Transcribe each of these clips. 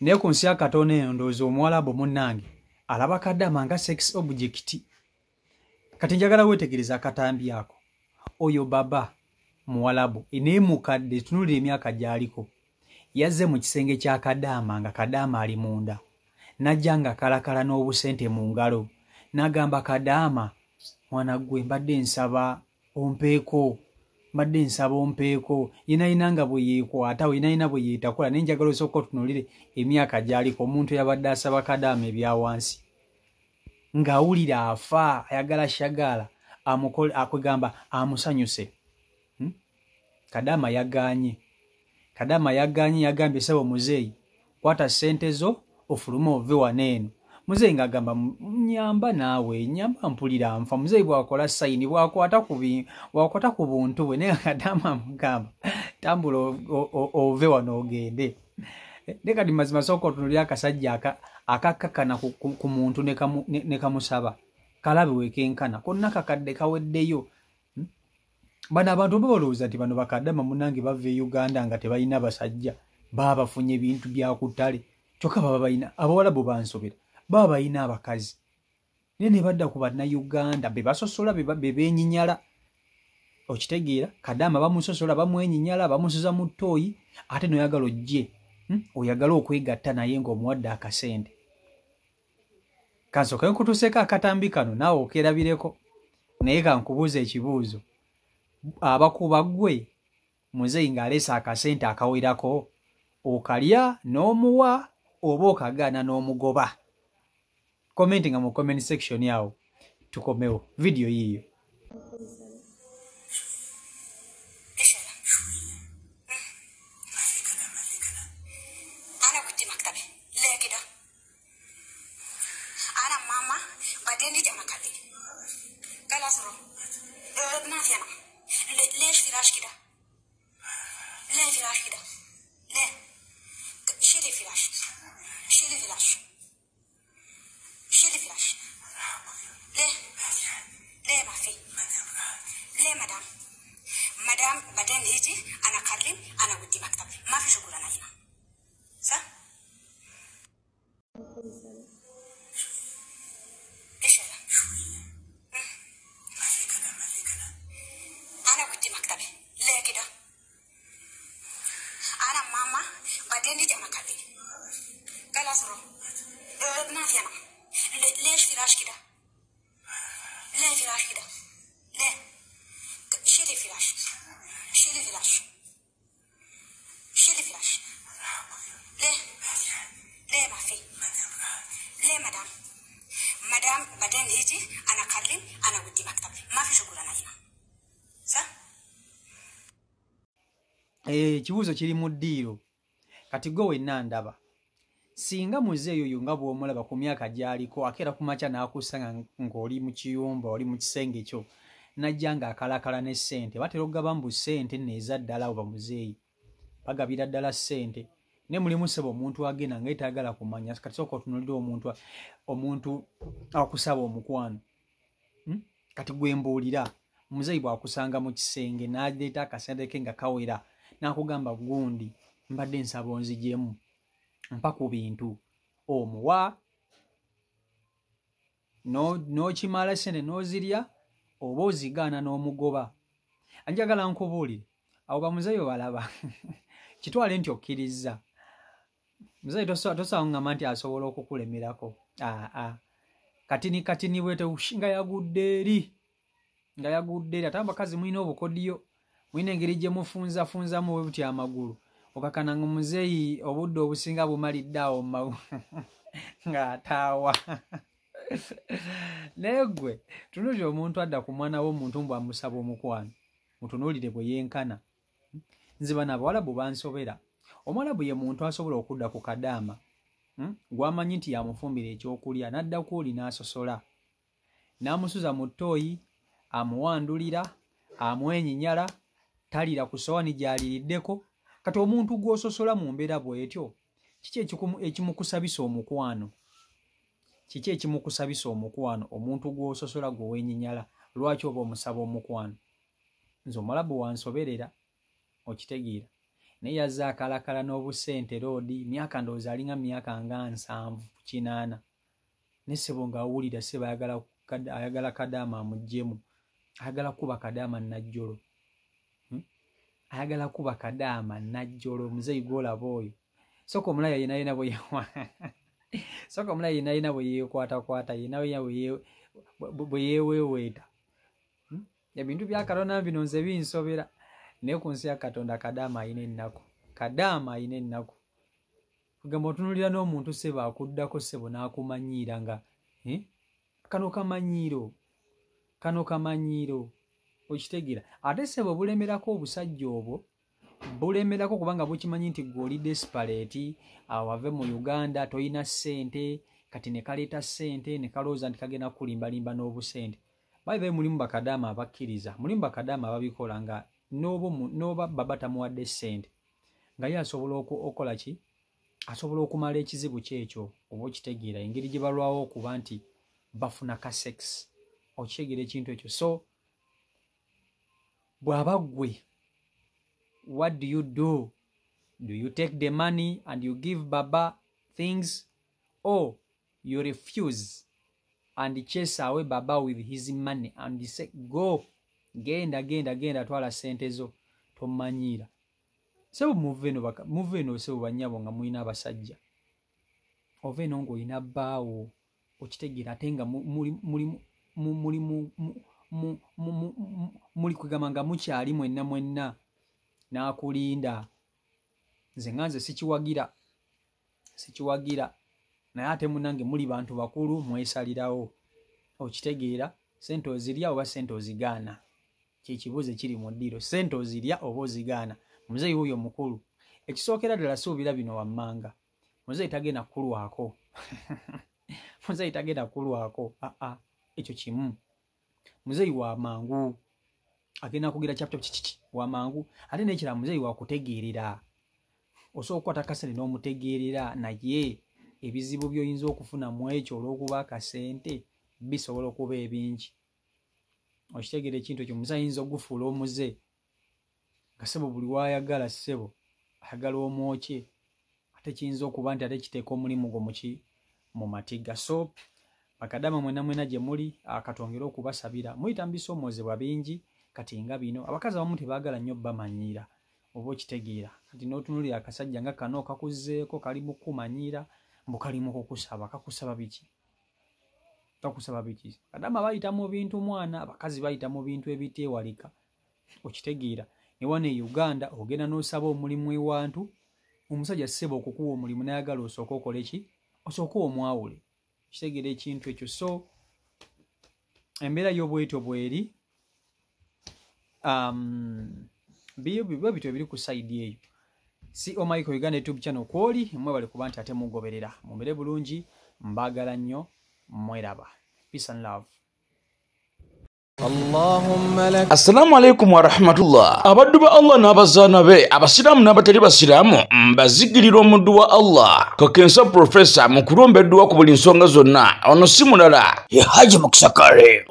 ne ku nsi ya Katonda eno ndowooza Omuwarabu munnange alaba Kadaama nga sex object. Kati njagala weetegereza akatambi ako. Oyo baba Muwarabu naye mukadde tunulira emyaka gy'aliko. Yazze mu kisenge kya Kadaama nga Kadaama ali munda. Najja nga kalakala n'obusente mu ngalo. N'agamba Kadaama, mwana gwe mbadde nsaba ompeeko. Mbadde nsaba ompeeko. Yinaayina nga bwe yeekwata, yinaayina bwe yeetakola. Naye njagala osooka otunulire emyaka gy'aliko. Omuntu yabadde asaba Kadaama ebya wansi. Ng'awulira afa, ayagala shagala, akwegamba amusanyuse. Kadaama yagaanye. Kadaama yagaanye yagambye sebo muzeeyi, kwata ssente zo ofuluma ove waneeno. Muzeeyi ng'agamba nyamba naawe, nyamba mpulira nfa. Muzeeyi bw'akola sayini bw'akwata ku buntu bwe, naye Kadaama amugamba tambula ove wano ogende. Ne kati mazima sooka otunulira akasajja akakkakana ku muntu ne kamusaba. Kalabe wekenkana konna kakadde kaweddeyo. Bano abantu balowooza nti bano bakadaama munnange bava e Uganda nga tebalina basajja, baba bafunye ebintu bya ku ttale. Kyokka baba balina Abawarabu bansobera, baba balina abakazi. Naye ne badda ku Bannayuganda be basosola be beenyinyala. Okitegeera, Kadaama bamusosola bamwenyinyala bamusuza mu ttooyi ate n'oyagala ojje. Oyagala okwegatta naye ng'omuwadde akasente. Kansooka nkutuuseeko akatambi kano naawe okerabireko. Naye kankubuuza ekibuuzo. Abakuba ggwe muzeeyi ng'aleese akasente akawerako okalya n'omuwa oba okagaana n'omugoba? Commenting mu comment section yawo tukomewo video yiyo. Kibuuzo kiri mu ddiiro. Kati gwe wenna ndaba. Singa muzeeyi oyo nga bw'omulaba ku myaka gy'aliko akeera ku makya n'akussa ng'oli mu kiyumba oli mu kisenge kyo najja ng'akalakala ne ssente. Batera okugaba mbu ssente nno eza ddala oba muzeeyi. Bagabira ddala ssente. Ne mulimu ssebo omuntu agenda nga yetayagala kumanya. Kati sooka otunuulira omuntu akusaba omukwano. Kati gwe mbuulira muzeeyi bw'akusanga mu kisenge n'aleeta akasente ke nga kawera. Nakugamba gundi mbadde nsaba onzigyemu mpa ku bintu omuwa n'okimala ssente n'ozirya oba ozigaana n'omugoba. Anjagala nkubuulire abo bamuzeeyi balaba kitwale nti okkirizza. Muzeeyi tosawo ngamba nti asobola okukulemerako. Katini bwete nga yagudde eri ate abakazi mulina obukodiyo. Mwine engeri gye mufunzafunzamu bwe buti amagulu. Okakana nga muzeeyi obudde obusinga bumalidde awo ng'ataawa. Naye ggwe tunuulire omuntu adda ku mwana w'omuntu mbw amusaba omukwano. Mutunuulire bwe yenkana. Nze bano Abawarabu bansobera. Omwarabu ye muntu asobola okudda ku Kadaama gw'amanyi nti yamufumbira ekyokulya n'adda ku oli n'asosola. N'amusuza mu ttooyi, amuwandulira, amwenyinyala, talira ku sowaani gy'aliriddeko. Kati omuntu gw'ososola mu mbeera bw'etyo, kiki ekimukusabisa omukwano? Kiki ekimukusabisa omukwano? Omuntu gw'ososola gwe weenyinyala, lwaki oba omusaba omukwano? Nze Omwarabu wansoberera, okitegeera. naye yazza akalakala n'obusente roodi myaka ndowooza alinga myaka nga 7-8 ne ssebo ng'awulira ssebo ayagala Kadaama amuggyemu, ayagala kuba Kadaama Najjolo, ayagala kuba Kadaama Najjolo. Muzeeyi gw'olaba oyo soka omulaya yenayina soka omulaya yenayina bwe yeekwatakwata yenayina bwe yeeweeweeta. Ebintu bya Katonda bino nze binsobera, naye ku nsi ya Katonda Kadaama ayina ennaku, Kadaama ayina ennaku. Kugamba otunulira n'omuntu ssebo akuddako ssebo n'akumanyiira nga kano kamanyiiro okitegeera. Ate ssebo bulemerako obusajja obwo, bulemerako kubanga bukimanyi nti gwe oli desperate, awave mu Uganda toyina ssente, kati ne kaleeta ssente ne kalowooza nti kagenda kulimbalimba n'obusente. Bayibe mulimu bakadaama abakkiriza, mulimu bakadaama ababikola nga n'oba baba tamuwadde ssente nga ye asobola okukola ki, asobola okumala ekizibu kyekyo oba okitegeera, engeri gye balwawo okuba nti bafuna ka sex, okitegeera ekintu ekyo. So bw'aba ggwe, what do you do? Do you take the money and you give baba things, or you refuse and chase away baba with his money and say go, genda twala sente zo tomanyiira? Sebo muve eno sebo banyabo nga mulina abasajja, ove eno ng'olina bbaawo, okitegeera ate nga muli kugamba nga mukyali mwenna n'akulinda. Nze sikiwagira naye ate munange muli bantu bakulu mwesalirawo, okitegeera. Sente ozirya oba sente ozigaana, kyekibuuzo kiri mu ddiro. Sente ozirya oba ozigaana? Muzeeyi wuyo mukulu, ekisookera ddala suubira bino wammanga, muzeeyi tagenda kulwako muzeeyi tagenda kulwako, ekyo kimu. Muzeeyi wa mangu, agenda kugira chapter wa mangu. Ate n'ekirala muzeeyi wa kutegeerera, osobola okukwata kasente n'omutegeerera, naye ebizibu by'oyinza okufuna mu ekyo olw'okuba akasente bisobola okuba ebingi. Okitegeera ekintu ekyo, muzeeyi ayinza okugufuula omuze nga ssebo buli wayagala ssebo ayagala omwokye, ate kiyinza okuba nti ate kiteeka omulimu gwo mu matiga. So bakadaama mwena gye muli, akatongera okubasabira, muyita mu bisoomozebwa bingi kati nga bino. Abakazi abamu tebaagala nnyo bamanyiira oba okitegeera, kati n'otunulira akasajja nga kano kakuzzeeko kali mu kumanyiira mbu kali mu kukusaba. Kakusaba biki? Kadaama bayita mu bintu mwana, abakazi bayita mu bintu ebiteewalika, okitegeera. Ne wano e Uganda ogenda n'osaba omulimu ewantu, omusajja ssebo okukuwa omulimu n'ayagala osooka okole ki? Osooka omwawule, kitegeera ekintu ekyo. So embeera y'obwetyo bweri, biba bityo ebiri ku sayidi eyo. Si Michael Uganda YouTube channel kwoli mwebale kuba nti ate mugoberera. Mumere bulungi, mbagala nnyo, mweraba. Peace and love. Assalamu alaikum wa rahmatullah. Abaddu ba Allah n'abazaana be, abasiraamu n'abatali basiraamu, mbazigirira omuddu wa Allah Kakensa Professor mu kulomba edduwa ku buli nsonga zonna. Ono si mulala ye Haji Muksakale.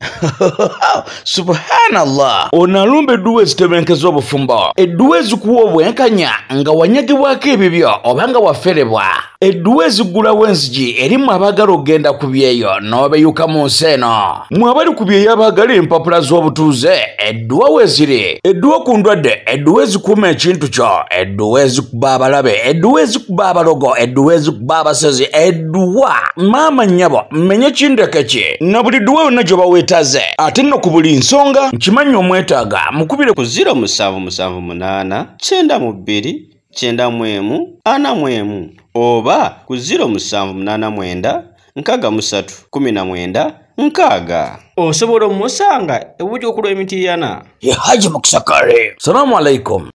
Subhanallah. Ono alumba edduwa ezitebenkeza obufumbo, edduwa ezikuwa obwenkanya nga wanyagibwako ebibyo oba nga waferebwa, edduwa ezigulawo enzigi erimu abaagala okugenda ku byeyo n'obeyuka mu nsi eno. Mmwe abali ku byeyo abaagala empapula z'obutuuze, edduwa weeziri, edduwa ku ndwadde, edduwa ezikuuma ekintu kyo, edduwa ezikuba abalabe, edduwa ezikuba abalogo, edduwa ezikuba abasezi, edduwa maama nnyabo mmenye kindeke ki na buli dduwa yonna gye baweetaze. Ate nno ku buli nsonga nkimanyi omwetaaga mukubire ku 0778 92 91 oba ku 0789 63 19 nkaaga. Osobola omusanga ebuuja okulwa emitiyana ye Haji Muksakale. Salamu alaikum.